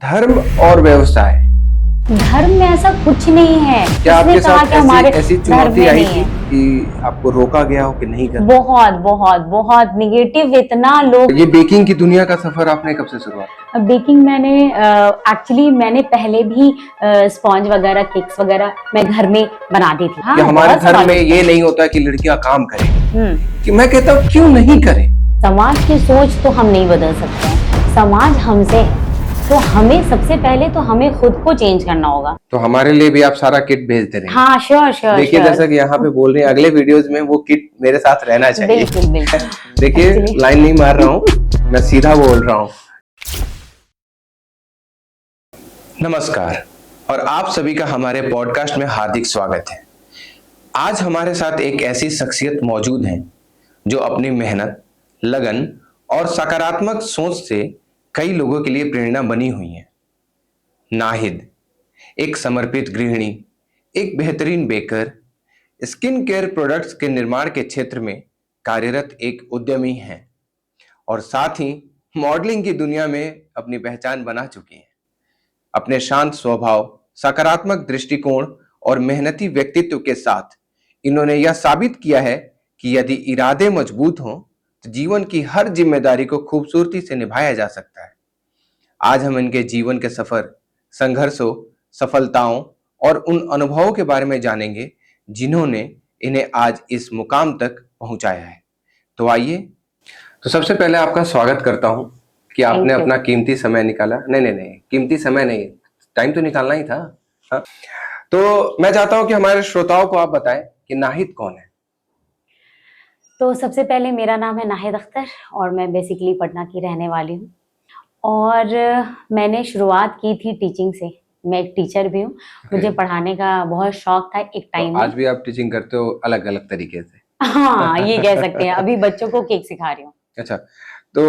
धर्म और व्यवसाय, धर्म में ऐसा कुछ नहीं है। क्या आपके साथ ऐसी धर्म चुनौती में आई नहीं थी है। कि आपको रोका गया हो कि नहीं करना? बहुत बहुत बहुत निगेटिव इतना लोग। ये बेकिंग की दुनिया का सफर आपने कब से शुरुआत किया? बेकिंग मैंने पहले भी स्पॉन्ज वगैरह केक्स वगैरह मैं घर में बनाती थी। कि हमारे धर्म में ये नहीं होता कि लड़कियां काम करें, कि मैं कहता हूँ क्यों नहीं करें? समाज की सोच तो हम नहीं बदल सकते हैं, समाज हमसे है, तो हमें सबसे पहले तो हमें खुद को चेंज करना होगा। तो हमारे लिए भी आप सारा किट भेज दे रहे हैं? हाँ, श्योर श्योर। देखिए, जैसा कि यहाँ पे बोल रहे हैं, अगले वीडियोस में वो किट मेरे साथ रहना चाहिए। बिल्कुल बिल्कुल। देखिए, लाइन नहीं मार रहा हूँ, मैं सीधा बोल रहा हूँ। नमस्कार और आप सभी का हमारे पॉडकास्ट में हार्दिक स्वागत है। आज हमारे साथ एक ऐसी शख्सियत मौजूद है जो अपनी मेहनत, लगन और सकारात्मक सोच से कई लोगों के लिए प्रेरणा बनी हुई है। नाहिद एक समर्पित गृहिणी, एक बेहतरीन बेकर, स्किन केयर प्रोडक्ट्स के निर्माण के क्षेत्र में कार्यरत एक उद्यमी हैं और साथ ही मॉडलिंग की दुनिया में अपनी पहचान बना चुकी हैं। अपने शांत स्वभाव, सकारात्मक दृष्टिकोण और मेहनती व्यक्तित्व के साथ इन्होंने यह साबित किया है कि यदि इरादे मजबूत हों तो जीवन की हर जिम्मेदारी को खूबसूरती से निभाया जा सकता है। आज हम इनके जीवन के सफर, संघर्षों, सफलताओं और उन अनुभवों के बारे में जानेंगे जिन्होंने इन्हें आज इस मुकाम तक पहुंचाया है। तो आइए, तो सबसे पहले आपका स्वागत करता हूं कि आपने अपना कीमती समय निकाला। नहीं, कीमती समय नहीं, टाइम तो निकालना ही था। हाँ, तो मैं चाहता हूं कि हमारे श्रोताओं को आप बताएं कि नाहिद कौन है। तो सबसे पहले मेरा नाम है नाहिद अख्तर और मैं बेसिकली पटना की रहने वाली हूँ और मैंने शुरुआत की थी टीचिंग से। मैं एक टीचर भी हूँ। मुझे पढ़ाने का बहुत शौक था एक टाइम में। आज भी आप टीचिंग करते हो अलग अलग तरीके से? हाँ, ये कह सकते हैं। अभी बच्चों को केक सिखा रही हूँ। अच्छा, तो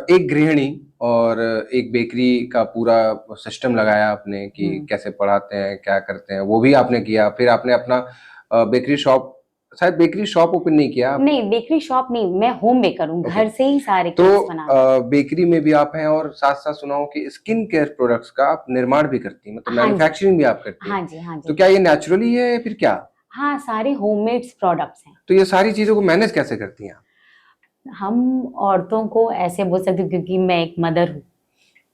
एक गृहिणी और एक बेकरी का पूरा सिस्टम लगाया आपने कि कैसे पढ़ाते हैं, क्या करते हैं, वो भी आपने किया। फिर आपने अपना बेकरी शॉप, शायद बेकरी शॉप ओपन नहीं किया? नहीं, बेकरी शॉप नहीं, मैं होम बेकर हूँ। घर से ही सारे केक्स बनाती तो बेकरी में भी आप हैं और साथ साथ सुना हूं कि स्किन केयर प्रोडक्ट्स का आप निर्माण भी करती हैं, मतलब मैन्युफैक्चरिंग भी आप करती हैं। हाँ जी, हाँ जी। तो क्या ये नेचुरली है या फिर क्या? हाँ, सारे होममेड प्रोडक्ट्स हैं। तो ये सारी चीजों को मैनेज कैसे करती हैं आप? हम औरतों को ऐसे बोल सकते हैं क्योंकि मैं एक मदर हूँ,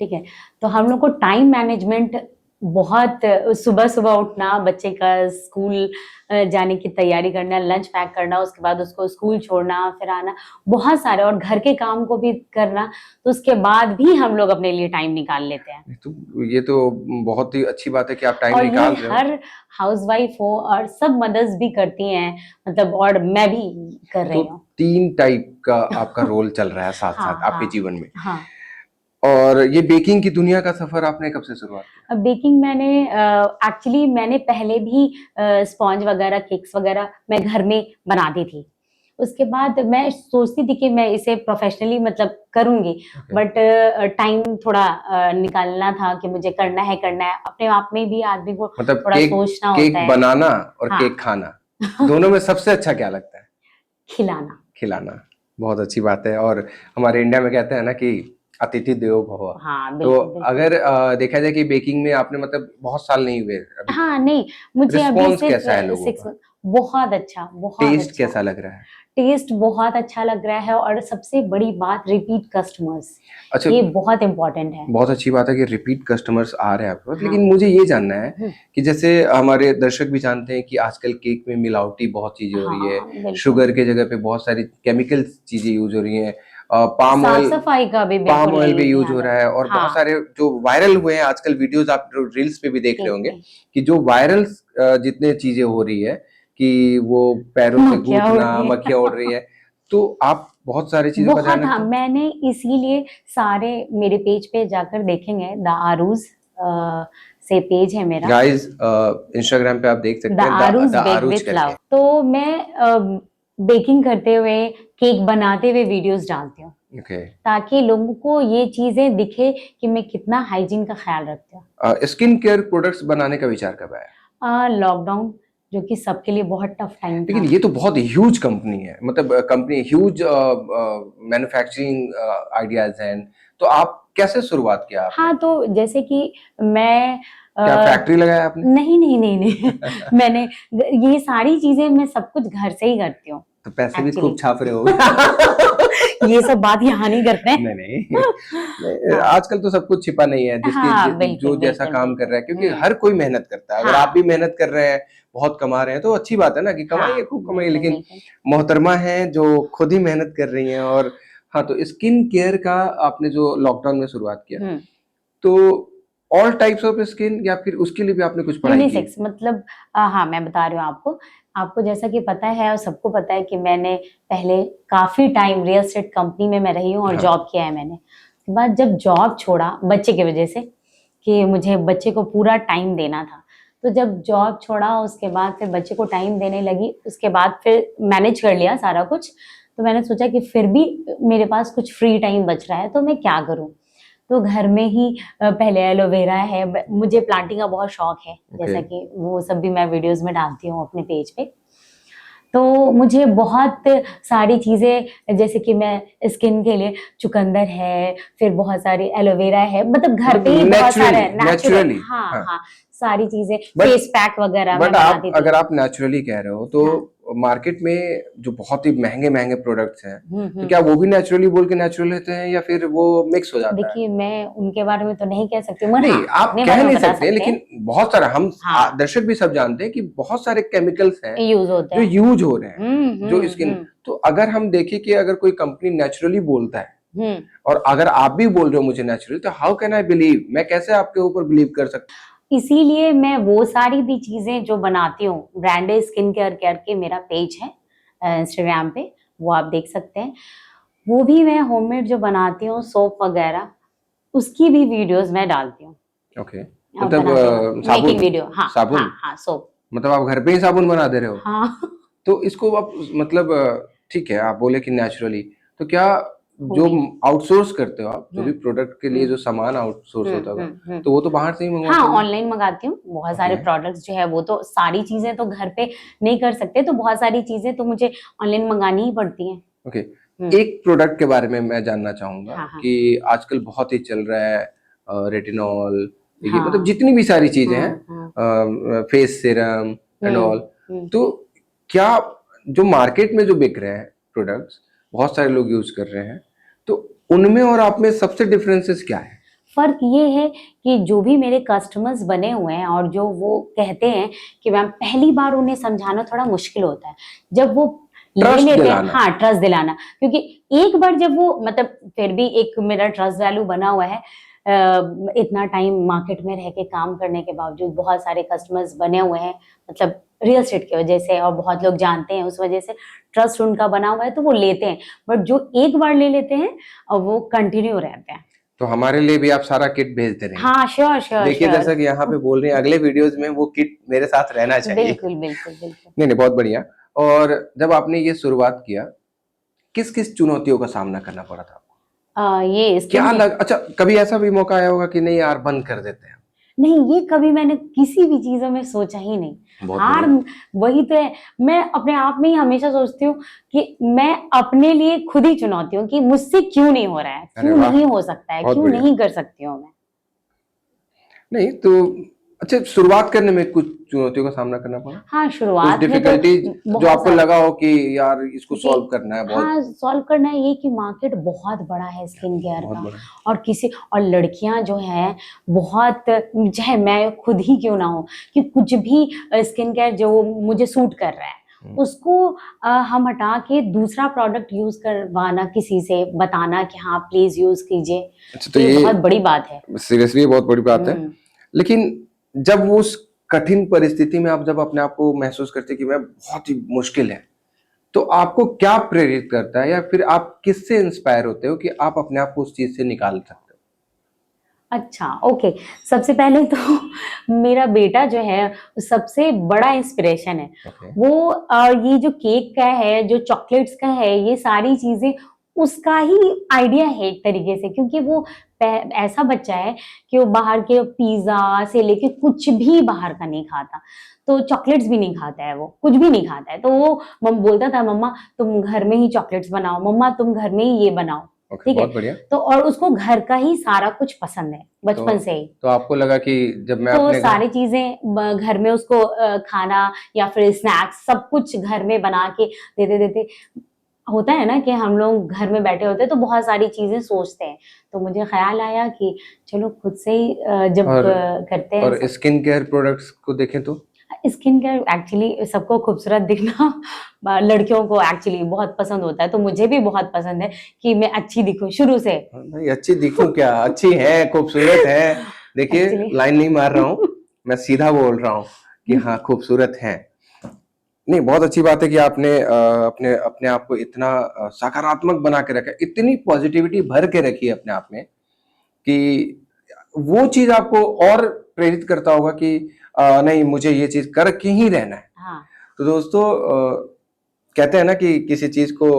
ठीक है, तो हम लोग को टाइम मैनेजमेंट बहुत, सुबह सुबह उठना, बच्चे का स्कूल जाने की तैयारी करना, लंच पैक करना, उसके बाद उसको स्कूल छोड़ना, फिर आना, बहुत सारे, और घर के काम को भी करना, तो उसके बाद भी हम लोग अपने लिए टाइम निकाल लेते हैं। तो ये तो बहुत ही अच्छी बात है कि आप टाइम निकाल रहे हो। हर हाउसवाइफ हो और सब मदर्स भी करती हैं, मतलब, और मैं भी कर रही हूँ। तो 3 टाइप का आपका रोल चल रहा है साथ साथ हाँ, आपके जीवन में। हाँ। और ये बेकिंग की दुनिया का सफर आपने कब से शुरुआत किया? बेकिंग मैंने पहले भी स्पॉन्ज वगैरह केक्स वगैरह मैं घर में बनाती थी। उसके बाद मैं सोचती थी कि मैं इसे प्रोफेशनली मतलब करूंगी, बट टाइम थोड़ा निकालना था कि मुझे करना है अपने आप में भी आदमी को मतलब थोड़ा सोचना होता केक है। बनाना और हाँ। केक खाना दोनों में सबसे अच्छा क्या लगता है? खिलाना। खिलाना। बहुत अच्छी बात है। और हमारे इंडिया में कहते हैं ना कि अतिथि देवो भव। हाँ, तो बिल्कुल। अगर देखा जाए कि बेकिंग में आपने मतलब बहुत साल नहीं हुए अभी, हाँ, नहीं, मुझे अभी रिस्पॉन्स सिर्फ कैसा है लोगों 6 का? बहुत अच्छा, बहुत टेस्ट अच्छा। कैसा लग रहा है? टेस्ट बहुत अच्छा लग रहा है और सबसे बड़ी बात, रिपीट कस्टमर्स। अच्छा, ये बहुत इम्पोर्टेंट है। बहुत अच्छी बात है कि रिपीट कस्टमर्स आ रहे हैं आपके पास। हाँ। लेकिन मुझे ये जानना है कि जैसे हमारे दर्शक भी जानते हैं कि आजकल केक में मिलावटी बहुत चीजें हो रही है, शुगर के जगह पे बहुत सारी केमिकल चीजें यूज हो रही हैं, पाम ऑयल, साफ-सफाई का भी बिल्कुल पाम ऑयल भी नहीं यूज ध्यान हो रहा है, और हाँ। बहुत सारे जो वायरल हुए हैं आजकल वीडियोस, आप रील्स पे भी देख रहे होंगे केक कि जो वायरल जितने चीजें हो रही है कि वो पैरों से मक्खियाँ उड़ गूंथना, रही है। मक्खियां उड़ रही है, तो आप बहुत सारी चीजों का ध्यान बहुत, हाँ, रखते हैं? मैंने इसीलिए सारे मेरे पेज पे जाकर देखेंगे, द आरूज से पेज है मेरा। गाइस, इंस्टाग्राम पे आप देख द सकते हैं आरूज द बेक आरूज विथ करके। लव। तो मैं बेकिंग करते हुए, केक बनाते हुए वीडियोस डालती हूँ, ताकि लोगों को ये चीजें दिखे कि मैं कितना हाइजीन का ख्याल रखती हूँ। स्किन केयर प्रोडक्ट्स बनाने का विचार कब आया? लॉकडाउन, जो कि सबके लिए बहुत टफ टाइम था। लेकिन ये तो बहुत ह्यूज कंपनी है, मतलब कंपनी ह्यूज मैन्युफैक्चरिंग आइडियाज हैं, तो आप कैसे शुरुआत किया आपने? हाँ, तो जैसे कि मैं क्या फैक्ट्री लगाया आपने? नहीं नहीं नहीं नहीं मैंने ये सारी चीजें मैं सब कुछ घर से ही करती हूँ तो पैसे भी एक्चुअली। खूब छाप रहे हो। ये सब बात यहाँ नहीं करते हैं। नहीं नहीं नहीं, हाँ आजकल तो सब कुछ छिपा नहीं है, हाँ, जो बिल्कुल जैसा बिल्कुल काम कर बिल्कुल। रहा है, क्योंकि हर कोई मेहनत करता है। अगर आप हाँ भी मेहनत कर रहे हैं, बहुत कमा रहे हैं, तो अच्छी बात है ना कि हाँ, कमाइए, खूब कमाइए। बिल्कुल लेकिन बिल्कुल। मोहतरमा है जो खुद ही मेहनत कर रही हैं। और हाँ, तो स्किन केयर का आपने जो लॉकडाउन में शुरुआत किया, हम्म। तो ऑल टाइप्स ऑफ स्किन, या फिर उसके लिए भी आपने कुछ पढ़ाई की? यूनिसेक्स मतलब हाँ, मैं बता रही हूँ आपको। आपको जैसा कि पता है और सबको पता है कि मैंने पहले काफी टाइम रियल एस्टेट कंपनी में मैं रही हूँ और हाँ। जॉब किया है मैंने। उसके बाद जब जॉब छोड़ा बच्चे की वजह से, कि मुझे बच्चे को पूरा टाइम देना था, तो जब जॉब छोड़ा उसके बाद फिर बच्चे को टाइम देने लगी, उसके बाद फिर मैनेज कर लिया सारा कुछ। तो मैंने सोचा कि फिर भी मेरे पास कुछ फ्री टाइम बच रहा है तो मैं क्या करूँ। तो घर में ही पहले एलोवेरा है, मुझे प्लांटिंग का बहुत शौक है, ओके। जैसा कि वो सब भी मैं वीडियोस में डालती हूँ अपने पेज पे। तो मुझे बहुत सारी चीजें, जैसे कि मैं स्किन के लिए चुकंदर है, फिर बहुत सारी एलोवेरा है, मतलब घर पे ही बहुत सारे नेचुरल। नेचुरली। हाँ हाँ, हाँ, सारी चीजें, बट फेस पैक वगैरह मैं बट आप, बनाती थी। अगर आप नेचुरली कह रहे हो, तो हाँ। मार्केट में जो बहुत ही महंगे महंगे प्रोडक्ट्स हैं, तो हम्म। क्या वो भी नेचुरली बोल के नेचुरल होते हैं, या फिर वो मिक्स हो जाता है? देखिए, मैं उनके बारे में तो नहीं कह सकती मगर हाँ, नहीं, आप अपने कह बारे में नहीं बता सकते, सकते हैं। लेकिन बहुत सारा हम हाँ, दर्शक भी सब जानते हैं कि बहुत सारे केमिकल्स हैं यूज होते जो हैं। यूज हो रहे हैं, जो स्किन। हम्म। तो अगर हम देखें कि अगर कोई कंपनी नेचुरली बोलता है, हम्म। और अगर आप भी बोल रहे हो मुझे नेचुरल, तो हाउ कैन आई बिलीव, मैं कैसे आपके ऊपर बिलीव कर सकता इसीलिए मैं वो सारी भी चीजें जो बनाती हूँ, ब्रांडेड स्किन केयर करके मेरा पेज है इंस्टाग्राम पे, वो आप देख सकते हैं। वो भी मैं होममेड जो बनाती हूँ सोप वगैरह, उसकी भी वीडियोस मैं डालती हूँ। हूँ? ओके, आप मतलब बनाते वक्त मेकिंग साबुन, वीडियो, हाँ हाँ साबुन, हाँ, सोप। मतलब आप घर पे ही साबुन बना दे रहे हो? हाँ तो इसको आप, मतलब ठीक है, आप बोले कि नेचुरली, तो क्या जो पूरी। आउटसोर्स करते हो आप, जो भी हम्म। प्रोडक्ट के लिए हम्म। जो सामान आउटसोर्स होता होगा, हम्म। तो वो तो बाहर से ही हाँ, मंगवाते होंगे? ऑनलाइन मंगाती हूँ बहुत सारे ओके। प्रोडक्ट्स जो है, वो तो सारी चीजें तो घर पे नहीं कर सकते, तो बहुत सारी चीजें तो मुझे ऑनलाइन मंगानी ही पड़ती हैं। ओके, हम्म। एक प्रोडक्ट के बारे में मैं जानना चाहूंगा हाँ हाँ कि आजकल बहुत ही चल रहा है रेटिनॉल, ये मतलब हाँ जितनी भी सारी चीजें हाँ हाँ। हैं, face serum and hmm. All, hmm. तो क्या जो मार्केट में जो बिक रहे हैं प्रोडक्ट्स, बहुत सारे लोग यूज कर रहे हैं, तो उनमें और आप में सबसे डिफरेंसेस क्या है? फर्क ये है कि जो भी मेरे कस्टमर्स बने हुए हैं और जो वो कहते हैं कि मैम, पहली बार उन्हें समझाना थोड़ा मुश्किल होता है, जब वो ले ट्रस्ट लेते हैं। दिलाना। हाँ, ट्रस्ट दिलाना, क्योंकि एक बार जब वो, मतलब फिर भी एक मेरा ट्रस्ट वैल्यू बना हुआ है। इतना टाइम मार्केट में रह के काम करने के बावजूद बहुत सारे कस्टमर्स बने हुए हैं, मतलब रियल एस्टेट की वजह से, और बहुत लोग जानते हैं उस वजह से ट्रस्ट उनका बना हुआ है, तो वो लेते हैं। बट जो एक बार ले लेते हैं और वो कंटिन्यू रहते हैं। तो हमारे लिए भी आप सारा किट भेज दे रहे हैं? हाँ, श्योर श्योर देखिए, श्योर। जैसा कि यहाँ पे बोल रही हैं, अगले वीडियोस में वो किट मेरे साथ रहना चाहिए। बिल्कुल बिल्कुल बिल्कुल। नहीं नहीं, बहुत बढ़िया। और जब आपने ये शुरुआत किया, किस किस चुनौतियों का सामना करना पड़ा था आपको? ये स्किन क्या के, लग, अच्छा, कभी ऐसा भी मौका आया होगा कि नहीं यार, बंद कर देते हैं? नहीं, ये कभी मैंने किसी भी चीजों में सोचा ही नहीं। बहुत हार, बढ़िया। वही तो है। मैं अपने आप में ही हमेशा सोचती हूँ कि मैं अपने लिए खुद ही चुनौती हूँ कि मुझसे क्यों नहीं हो रहा है, अरे क्यों वाह, नहीं हो सकता है, बहुत क्यों बढ़िया। नहीं कर सकती हूँ मैं। नहीं तो, अच्छा, शुरुआत करने में कुछ चुनौतियों का सामना करना पड़ा? हाँ, कुछ शुरुआत में तो डिफिकल्टीज जो बहुत आपको सारे, लगा हो कि यार इसको सॉल्व क्योंकि करना है, बहुत हाँ, सॉल्व करना है ये कि मार्केट बहुत बड़ा है स्किन केयर बहुत का। बड़ा है। और किसी, और लड़कियां जो हैं बहुत, चाहे मैं खुद ही क्यों ना हो, कि कुछ भी स्किन केयर जो मुझे सूट कर रहा है उसको हम हटा के दूसरा प्रोडक्ट यूज करवाना, किसी से बताना कि हाँ प्लीज यूज कीजिए, अच्छा, तो ये ये बहुत बड़ी बात है। सीरियसली बहुत बड़ी बात है। हम्म। लेकिन जब वो उस कठिन परिस्थिति में आप जब अपने आप को महसूस करते हैं कि मैं बहुत ही मुश्किल है, तो आपको क्या प्रेरित करता है, या फिर आप किससे इंस्पायर होते हो कि आप अपने आप को उस चीज से निकाल सकते अच्छा, ओके। सबसे पहले तो मेरा बेटा जो है सबसे बड़ा इंस्पिरेशन है। हो? ओके। वो ये जो केक का है, जो चॉकलेट्स का है, ये सारी चीजें उसका ही आइडिया है एक तरीके से, क्योंकि वो ऐसा बच्चा है कि वो बाहर के पिज्जा से लेके कुछ भी बाहर का नहीं खाता। तो चॉकलेट्स भी नहीं खाता है, वो कुछ भी नहीं खाता है। तो वो बोलता था, मम्मा तुम घर में ही चॉकलेट्स बनाओ, मम्मा तुम घर में ही ये बनाओ। ओके, ठीक है। बहुत बढ़िया। तो और उसको घर का ही सारा कुछ पसंद है बचपन से ही। तो आपको लगा कि जब मैं तो अपने घर सारी चीजें घर में उसको खाना या फिर स्नैक्स सब कुछ घर में बना के देते देते होता है ना कि हम लोग घर में बैठे होते हैं तो बहुत सारी चीजें सोचते हैं। तो मुझे ख्याल आया कि चलो खुद से ही जब और करते हैं और सब। स्किन केयर प्रोडक्ट्स को देखें तो स्किन केयर एक्चुअली सबको खूबसूरत दिखना लड़कियों को एक्चुअली बहुत पसंद होता है, तो मुझे भी बहुत पसंद है कि मैं अच्छी दिखूं शुरू से। भाई अच्छी दिखूं क्या, अच्छी है, खूबसूरत है। देखिए, एक्चुअली लाइन नहीं मार रहा हूँ, मैं सीधा बोल रहा हूँ कि हाँ खूबसूरत है। नहीं, बहुत अच्छी बात है कि आपने अपने अपने आप को इतना सकारात्मक बना के रखा है, इतनी पॉजिटिविटी भर के रखी है अपने आप में कि वो चीज आपको और प्रेरित करता होगा कि नहीं, मुझे ये चीज करके ही रहना है। हाँ तो दोस्तों, कहते हैं ना कि किसी चीज को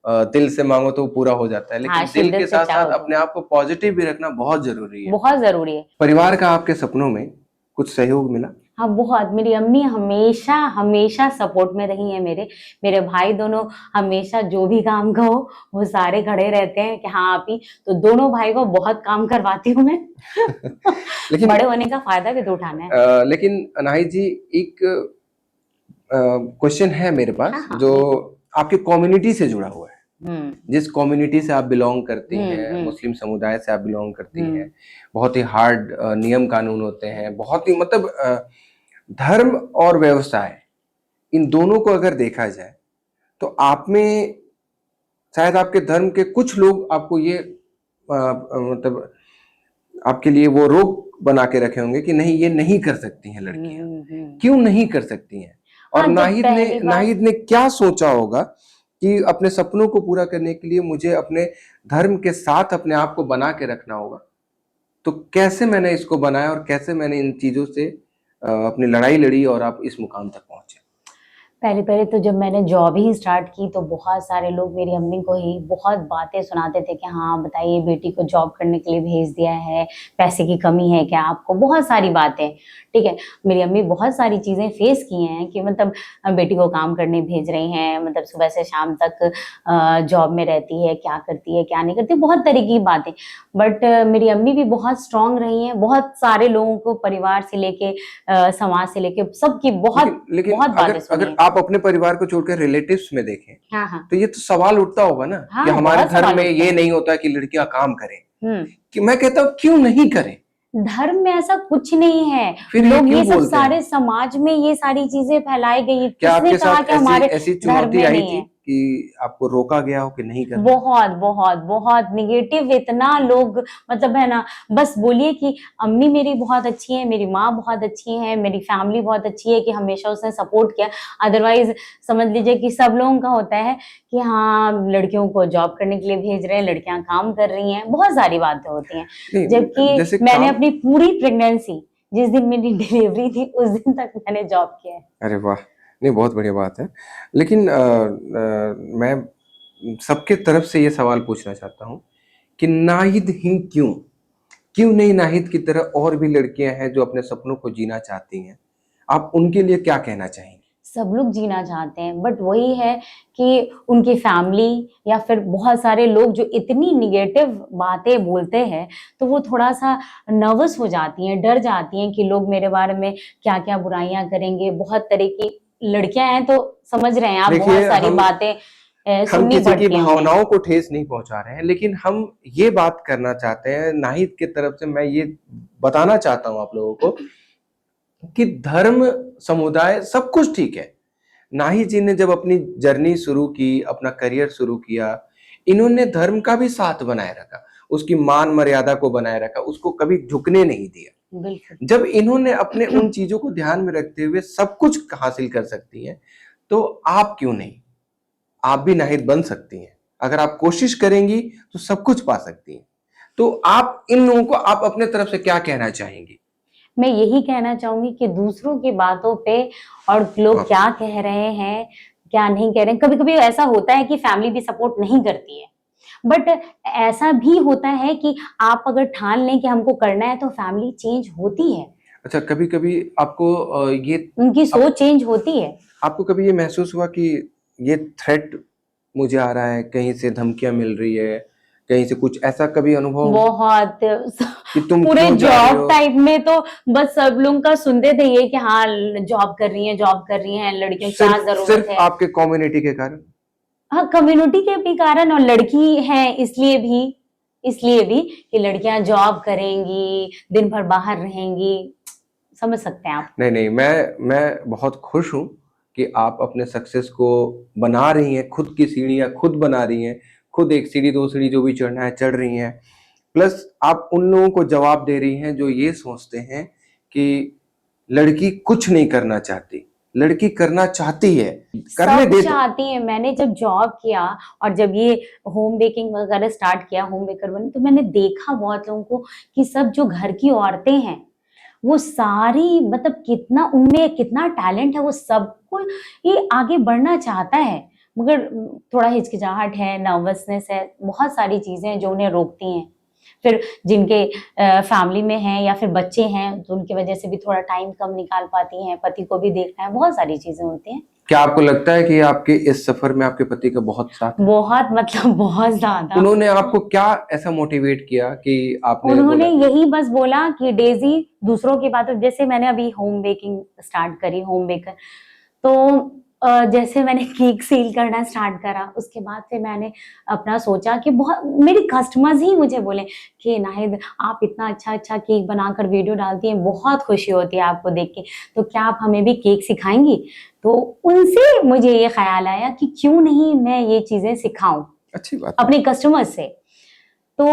दिल से मांगो तो वो पूरा हो जाता है, हाँ, लेकिन दिल के शिद्दत से साथ चाहो साथ तो अपने आप को पॉजिटिव भी रखना बहुत जरूरी है। बहुत जरूरी है। परिवार का आपके सपनों में कुछ सहयोग मिला? हाँ बहुत, मेरी अम्मी हमेशा हमेशा सपोर्ट में रही है मेरे। मेरे भाई दोनों हमेशा जो भी काम कहो वो सारे खड़े रहते हैं कि हाँ आपी। तो दोनों भाई को बहुत काम करवाती हूँ मैं। लेकिन बड़े होने का फायदा भी तो उठाना है। लेकिन अनाहित जी, एक क्वेश्चन है मेरे हाँ पास हाँ जो बिल्कुल। आपके कम्युनिटी से जुड़ा हुआ है। हम्म जिस कम्युनिटी से आप बिलोंग करती हैं, हम्म। मुस्लिम समुदाय से आप बिलोंग करती हम्म हैं, बहुत ही हार्ड नियम कानून होते हैं, बहुत ही मतलब धर्म और व्यवसाय, इन दोनों को अगर देखा जाए तो आप में शायद आपके धर्म के कुछ लोग आपको ये मतलब आपके लिए वो रोक बना के रखे होंगे कि नहीं, ये नहीं कर सकती हैं लड़कियां। हम्म। क्यों नहीं कर सकती हैं? और हाँ जब पहली बार नाहिद ने क्या सोचा होगा कि अपने सपनों को पूरा करने के लिए मुझे अपने धर्म के साथ अपने आप को बना के रखना होगा। तो कैसे मैंने इसको बनाया और कैसे मैंने इन चीजों से अपनी लड़ाई लड़ी और आप इस मुकाम तक पहुंचे? पहले पहले तो जब मैंने जॉब ही स्टार्ट की तो बहुत सारे लोग मेरी अम्मी को ही बहुत बातें सुनाते थे कि हाँ बताइए बेटी को जॉब करने के लिए भेज दिया है, पैसे की कमी है क्या आपको, बहुत सारी बातें। ठीक है, मेरी अम्मी बहुत सारी चीज़ें फेस की हैं कि मतलब बेटी को काम करने भेज रही हैं, मतलब सुबह से शाम तक जॉब में रहती है, क्या करती है क्या नहीं करती, बहुत तरह की बातें। बट मेरी अम्मी भी बहुत स्ट्रांग रही हैं, बहुत सारे लोगों को परिवार से लेके समाज से लेके सबकी बहुत लेकिन बहुत बातें अगर सुनी अगर है। आप अपने परिवार को छोड़कर रिलेटिव्स में देखें हाँ हाँ तो ये तो सवाल उठता होगा ना कि हाँ हमारे बहुत धर्म सवाल में उठते ये हैं। नहीं होता कि लड़कियां काम करें। हम्म। कि मैं कहता हूं क्यों नहीं करें? धर्म में ऐसा कुछ नहीं है। फिर ये लोग क्यों ये सब बोलते सारे हैं? समाज में ये सारी चीजें फैलाई गई है। क्या किसने आपके कहा साथ कि ऐसी हमारे ऐसी धर्म चुनौती में आई नहीं थी है? कि आपको रोका गया हो कि नहीं करना? बहुत बहुत बहुत निगेटिव इतना लोग, मतलब है ना, बस बोलिए कि अम्मी मेरी बहुत अच्छी है, मेरी माँ बहुत अच्छी है, मेरी फैमिली बहुत अच्छी है कि हमेशा उसने सपोर्ट किया। अदरवाइज समझ लीजिए कि सब लोगों का होता है कि हाँ लड़कियों को जॉब करने के लिए भेज रहे हैं, लड़कियां काम कर रही हैं, बहुत सारी बातें होती हैं। नहीं, जबकि जैसे मैंने काम। अपनी पूरी प्रेगनेंसी, जिस दिन मेरी डिलीवरी थी उस दिन तक मैंने जॉब किया है। अरे वाह! नहीं, बहुत बढ़िया बात है। लेकिन मैं सबके तरफ से ये सवाल पूछना चाहता हूँ कि नाहिद ही क्यों? क्यों नहीं नाहिद की तरह और भी लड़कियां हैं जो अपने सपनों को जीना चाहती हैं? आप उनके लिए क्या कहना चाहेंगे? सब लोग जीना चाहते हैं बट वही है कि उनकी फैमिली या फिर बहुत सारे लोग जो इतनी निगेटिव बातें बोलते हैं तो वो थोड़ा सा नर्वस हो जाती हैं, डर जाती हैं कि लोग मेरे बारे में क्या क्या बुराइयां करेंगे। बहुत तरह की लड़कियां हैं तो समझ रहे हैं आप, बहुत देखिए, सारी बातें हम सुननी किसी की पड़ती होंगी। भावनाओं को ठेस नहीं पहुंचा रहे हैं, लेकिन हम ये बात करना चाहते हैं, नाहिद की तरफ से मैं ये बताना चाहता हूं आप लोगों को कि धर्म, समुदाय सब कुछ ठीक है। नाहिद जी ने जब अपनी जर्नी शुरू की, अपना करियर शुरू किया, इन्होंने धर्म का भी साथ बनाए रखा, उसकी मान मर्यादा को बनाए रखा, उसको कभी झुकने नहीं दिया। बिल्कुल। जब इन्होंने अपने उन चीजों को ध्यान में रखते हुए सब कुछ हासिल कर सकती हैं, तो आप क्यों नहीं? आप भी नाहिद बन सकती हैं। अगर आप कोशिश करेंगी तो सब कुछ पा सकती हैं। तो आप इन लोगों को आप अपने तरफ से क्या कहना चाहेंगी? मैं यही कहना चाहूंगी कि दूसरों की बातों पे और लोग हाँ। क्या कह रहे हैं क्या नहीं कह रहे हैं, कभी कभी ऐसा होता है कि फैमिली भी सपोर्ट नहीं करती है। बट ऐसा भी होता है कि आप अगर ठान लें कि हमको करना है तो फैमिली चेंज होती है, अच्छा, कभी-कभी आपको ये उनकी आप सोच चेंज होती है। आपको कभी ये महसूस हुआ कि ये थ्रेट मुझे आ रहा है, कहीं से धमकियाँ मिल रही है, कहीं से कुछ ऐसा कभी अनुभव बहुत कि तुम पूरे क्यों जा रहे जॉब हो? टाइप में तो बस सब लोग का सुनते थे ये कि हाँ जॉब कर रही हैं, जॉब कर रही हैं, लड़कियों की क्या सिर्फ जरूरत सिर्फ है। आपके कम्युनिटी के कारण? हाँ, कम्युनिटी के भी कारण और लड़की है इसलिए भी कि लड़कियां जॉब करेंगी, दिन भर बाहर रहेंगी, समझ सकते हैं आप। नहीं नहीं, मैं बहुत खुश हूँ कि आप अपने सक्सेस को बना रही हैं, खुद की सीढ़ियाँ खुद बना रही हैं, खुद एक सीढ़ी दो सीढ़ी जो भी चढ़ना है चढ़ रही हैं। प्लस आप उन लोगों को जवाब दे रही हैं जो ये सोचते हैं कि लड़की कुछ नहीं करना चाहती, लड़की करना चाहती है, करने सब दे दो। चाहती हैं। मैंने जब जॉब किया और जब ये होम बेकिंग वगैरह स्टार्ट किया, होम बेकर बनी, तो मैंने देखा बहुत लोगों को कि सब जो घर की औरतें हैं वो सारी मतलब कितना उनमें कितना टैलेंट है, वो सबको ये आगे बढ़ना चाहता है, मगर थोड़ा हिचकिचाहट है, नर्वसनेस है, बहुत सारी चीजें हैं जो उन्हें रोकती हैं। फिर जिनके फैमिली में हैं या फिर बच्चे हैं तो उनकी वजह से भी थोड़ा टाइम कम निकाल पाती हैं, पति को भी देखना है, बहुत सारी चीजें होती हैं। क्या आपको लगता है कि आपके इस सफर में आपके पति का बहुत साथ है? बहुत मतलब बहुत ज्यादा। उन्होंने आपको क्या ऐसा मोटिवेट किया कि आपने उन्होंने बोला यही बस बोला कि डेजी दूसरों की बातों, जैसे मैंने अभी होम बेकिंग स्टार्ट करी, होम बेकर, तो जैसे मैंने केक सेल करना स्टार्ट करा, उसके बाद फिर मैंने अपना सोचा कि बहुत मेरे कस्टमर्स ही मुझे बोले कि नाहिद आप इतना अच्छा अच्छा केक बनाकर वीडियो डालती हैं, बहुत खुशी होती है आपको देख के, तो क्या आप हमें भी केक सिखाएंगी? तो उनसे मुझे ये ख्याल आया कि क्यों नहीं मैं ये चीजें सिखाऊं अच्छी बात है। अपने कस्टमर्स से। तो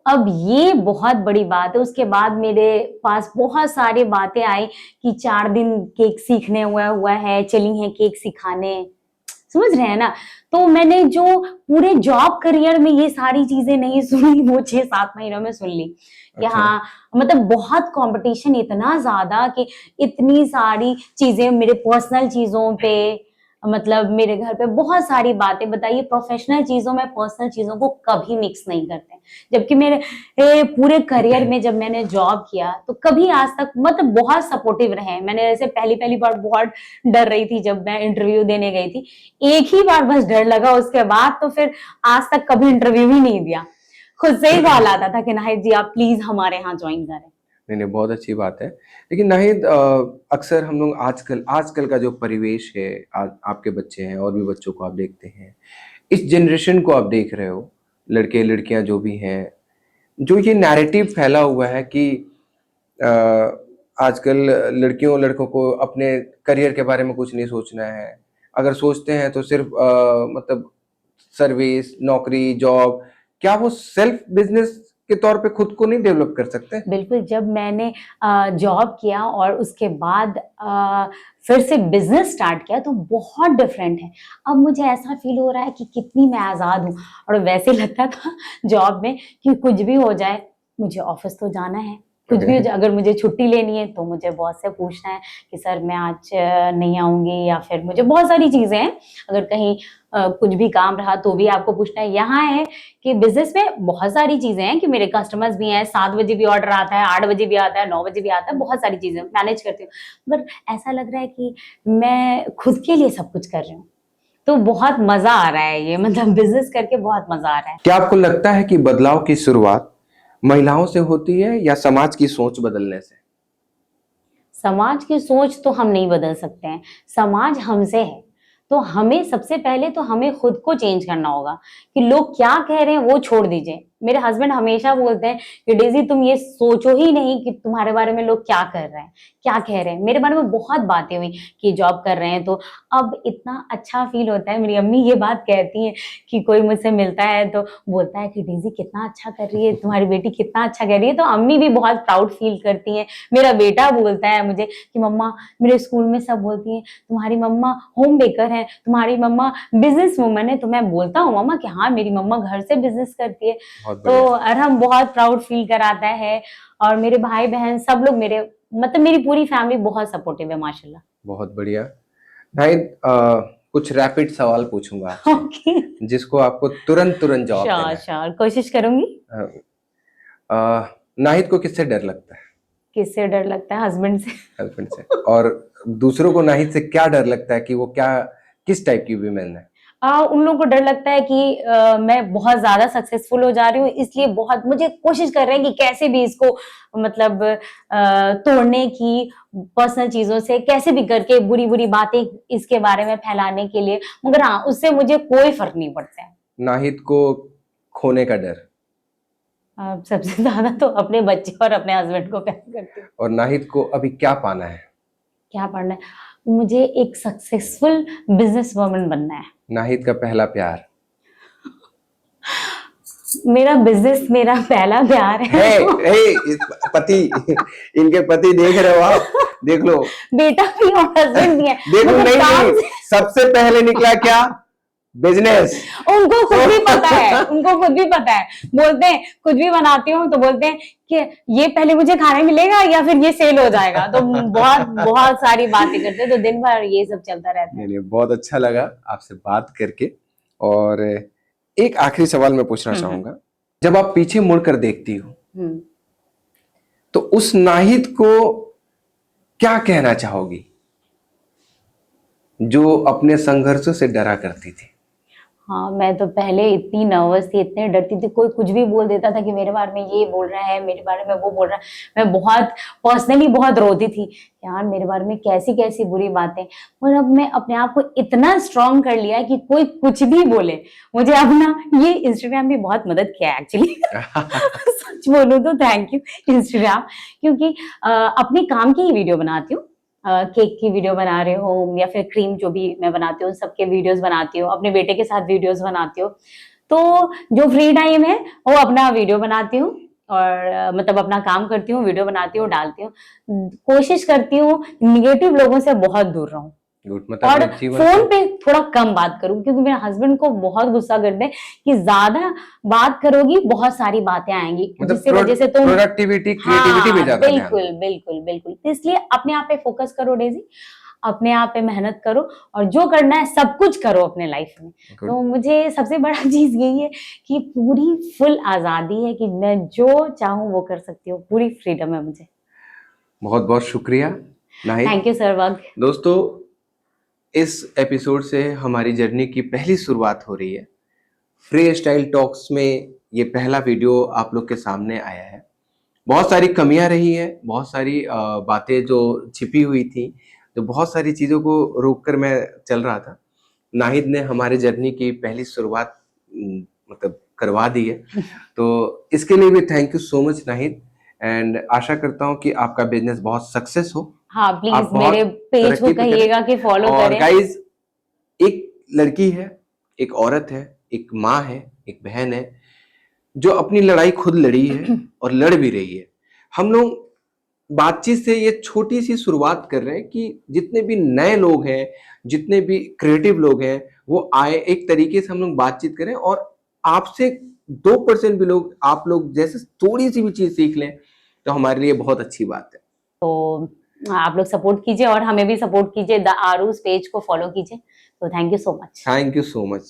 अब ये बहुत बड़ी बात है। उसके बाद मेरे पास बहुत सारी बातें आई कि 4 दिन केक सीखने हुआ है, चली हैं केक सिखाने, समझ रहे हैं ना। तो मैंने जो पूरे जॉब करियर में ये सारी चीजें नहीं सुनी, वो 6-7 महीनों में सुन ली कि अच्छा। हाँ मतलब बहुत कंपटीशन इतना ज्यादा कि इतनी सारी चीजें मेरे पर्सनल चीजों पे, मतलब मेरे घर पे बहुत सारी बातें बताइए, प्रोफेशनल चीजों में पर्सनल चीजों को कभी मिक्स नहीं करते। जबकि मेरे पूरे करियर में जब मैंने जॉब किया तो कभी आज तक मतलब बहुत सपोर्टिव रहे। मैंने ऐसे पहली पहली बार बहुत डर रही थी जब मैं इंटरव्यू देने गई थी, एक ही बार बस डर लगा, उसके बाद तो फिर आज तक कभी इंटरव्यू ही नहीं दिया। खुद से ही कॉल आता था कि नाहिद जी आप प्लीज हमारे यहाँ ज्वाइन करें। नहीं नहीं, बहुत अच्छी बात है। लेकिन नाहिद, अक्सर हम लोग आजकल आजकल का जो परिवेश है, आपके बच्चे हैं और भी बच्चों को आप देखते हैं, इस जनरेशन को आप देख रहे हो, लड़के लड़कियां जो भी हैं, जो ये नैरेटिव फैला हुआ है कि अ, आजकल लड़कियों लड़कों को अपने करियर के बारे में कुछ नहीं सोचना है, अगर सोचते हैं तो सिर्फ मतलब सर्विस, नौकरी, जॉब, क्या वो सेल्फ बिजनेस के तौर पे खुद को नहीं डेवलप कर सकते? बिल्कुल, जब मैंने जॉब किया और उसके बाद फिर से बिजनेस स्टार्ट किया तो बहुत डिफरेंट है। अब मुझे ऐसा फील हो रहा है कि कितनी मैं आज़ाद हूँ, और वैसे लगता था जॉब में कि कुछ भी हो जाए मुझे ऑफिस तो जाना है, कुछ भी हो ओके। जाए, अगर मुझे छुट्टी लेनी है तो मुझे बॉस से पूछना है कि सर मैं आज नहीं आऊँगी, या फिर मुझे बहुत सारी चीज़ें हैं, अगर कहीं कुछ भी काम रहा तो भी आपको पूछना है। यहाँ है कि बिजनेस में बहुत सारी चीजें हैं कि मेरे कस्टमर्स भी हैं, 7 बजे भी ऑर्डर आता है, 8 बजे भी आता है, 9 बजे भी आता है, बहुत सारी चीजें मैनेज करती हूँ, पर ऐसा लग रहा है कि मैं खुद के लिए सब कुछ कर रही हूँ। तो बहुत मजा आ रहा है, ये मतलब बिजनेस करके बहुत मजा आ रहा है। क्या आपको लगता है कि बदलाव की शुरुआत महिलाओं से होती है या समाज की सोच बदलने से? समाज की सोच तो हम नहीं बदल सकते हैं, समाज हमसे है। तो हमें सबसे पहले तो हमें खुद को चेंज करना होगा कि लोग क्या कह रहे हैं वो छोड़ दीजिए। मेरे हस्बैंड हमेशा बोलते हैं कि डेजी तुम ये सोचो ही नहीं कि तुम्हारे बारे में लोग क्या कर रहे हैं, क्या कह रहे हैं। मेरे बारे में बहुत बातें हुई कि जॉब कर रहे हैं, तो अब इतना अच्छा फील होता है। मेरी अम्मी ये बात कहती हैं कि कोई मुझसे मिलता है तो बोलता है कि डेजी कितना अच्छा कर रही है, तुम्हारी बेटी कितना अच्छा कर रही है, तो अम्मी भी बहुत प्राउड फील करती हैं। मेरा बेटा बोलता है मुझे कि मम्मा, मेरे स्कूल में सब बोलती हैं तुम्हारी मम्मा होम बेकर है, तुम्हारी मम्मा बिजनेस वुमन है, तो मैं बोलता हूँ मम्मा कि हाँ मेरी मम्मा घर से बिजनेस करती है। बहुत तो बढ़िया। और हम बहुत प्राउड फील कराता है, और मेरे भाई बहन सब लोग, मेरे मतलब मेरी पूरी फैमिली बहुत सपोर्टिव है माशाल्लाह। बहुत बढ़िया। नाहिद, कुछ रैपिड सवाल पूछूंगा आपसे, ओके, जिसको आपको तुरंत तुरंत जवाब देना श्योर है। श्योर, कोशिश करूंगी। नाहिद को किससे डर लगता है? किससे डर लगता है? हस्बैंड से। गर्लफ्रेंड से। और दूसरों को नाहिद से क्या डर लगता है कि वो क्या, किस टाइप की विमेन है? उन लोगों को डर लगता है कि मैं बहुत ज्यादा सक्सेसफुल हो जा रही हूँ, इसलिए बहुत मुझे कोशिश कर रहे हैं कि कैसे भी इसको मतलब तोड़ने की, पर्सनल चीजों से कैसे भी करके बुरी बुरी बातें इसके बारे में फैलाने के लिए। मगर हाँ, उससे मुझे कोई फर्क नहीं पड़ता है। नाहिद को खोने का डर, सबसे ज्यादा तो अपने बच्चे और अपने हस्बैंड को प्यार करती हूँ। और नाहिद को अभी क्या पाना है? क्या पढ़ना है? मुझे एक सक्सेसफुल बिजनेस वुमन बनना है। नाहिद का पहला प्यार मेरा बिजनेस मेरा पहला प्यार है। पति, इनके पति देख रहे हो आप, देख लो। बेटा भी और हस्बैंड भी है। देखो, मतलब काम नहीं, सबसे पहले निकला क्या? बिजनेस। उनको खुद भी पता है, उनको खुद भी पता है। बोलते हैं कुछ भी बनाती हूँ तो बोलते हैं कि ये पहले मुझे खाने मिलेगा या फिर ये सेल हो जाएगा। तो बहुत बहुत सारी बातें करते हैं, तो दिन भर ये सब चलता रहता है। नहीं, बहुत अच्छा लगा आपसे बात करके। और एक आखिरी सवाल मैं पूछना चाहूंगा, जब आप पीछे मुड़कर देखती हो तो उस नाहिद को क्या कहना चाहोगी जो अपने संघर्षों से डरा करती थी? हाँ, मैं तो पहले इतनी नर्वस थी, इतने डरती थी। कोई कुछ भी बोल देता था कि मेरे बारे में ये बोल रहा है, मेरे बारे में वो बोल रहा है। मैं बहुत पर्सनली बहुत रोती थी, यार मेरे बारे में कैसी कैसी बुरी बातें। और अब मैं अपने आप को इतना स्ट्रांग कर लिया है कि कोई कुछ भी बोले मुझे। अब ना ये इंस्टाग्राम भी बहुत मदद किया है एक्चुअली। सच बोलूं तो थैंक यू इंस्टाग्राम, क्योंकि अपने काम की ही वीडियो बनाती हूँ। केक की वीडियो बना रही हूँ या फिर क्रीम जो भी मैं बनाती हूँ सबके वीडियोस बनाती हूँ, अपने बेटे के साथ वीडियोस बनाती हूँ। तो जो फ्री टाइम है वो अपना वीडियो बनाती हूँ और मतलब अपना काम करती हूँ, वीडियो बनाती हूँ, डालती हूँ। कोशिश करती हूँ निगेटिव लोगों से बहुत दूर रहूं और फोन पे थोड़ा कम बात करूं, क्योंकि मेरे हस्बैंड को बहुत गुस्सा करते हैं कि ज्यादा बात करोगी बहुत सारी बातें आएंगी, जिसकी वजह से तुम प्रोडक्टिविटी, क्रिएटिविटी में ज्यादा ध्यान दो। बिल्कुल बिल्कुल बिल्कुल। तो इसलिए अपने आप पे फोकस करो डेजी, अपने आप पे मेहनत करो और जो करना है सब कुछ करो अपने लाइफ में। तो मुझे सबसे बड़ा चीज यही है कि पूरी फुल आजादी है कि मैं जो चाहूँ वो कर सकती हूँ, पूरी फ्रीडम है मुझे। बहुत बहुत शुक्रिया नाहिद। Thank you Sehwag. दोस्तों, इस एपिसोड से हमारी जर्नी की पहली शुरुआत हो रही है। फ्री स्टाइल टॉक्स में ये पहला वीडियो आप लोग के सामने आया है। बहुत सारी कमियां रही है, बहुत सारी बातें जो छिपी हुई थी, तो बहुत सारी चीज़ों को रोक कर मैं चल रहा था। नाहिद ने हमारे जर्नी की पहली शुरुआत मतलब करवा दी है। तो इसके लिए भी thank you so much Nahid, and आशा करता हूँ कि आपका बिजनेस बहुत सक्सेस हो। हाँ प्लीज मेरे पेज को कहिएगा कि फॉलो करें। और गाइज, एक लड़की है, एक औरत है, एक माँ है, एक बहन है जो अपनी लड़ाई खुद लड़ी है और लड़ भी रही है। हम लोग बातचीत से ये छोटी सी शुरुआत कर रहे हैं कि जितने भी नए लोग हैं, जितने भी क्रिएटिव लोग हैं, वो आए, एक तरीके से हम लोग बातचीत करें और आपसे 2% भी लोग, आप लोग जैसे थोड़ी सी भी चीज सीख लें तो हमारे लिए बहुत अच्छी बात है। तो आप लोग सपोर्ट कीजिए और हमें भी सपोर्ट कीजिए, द आरूज पेज को फॉलो कीजिए। तो thank you so much. Thank you so much.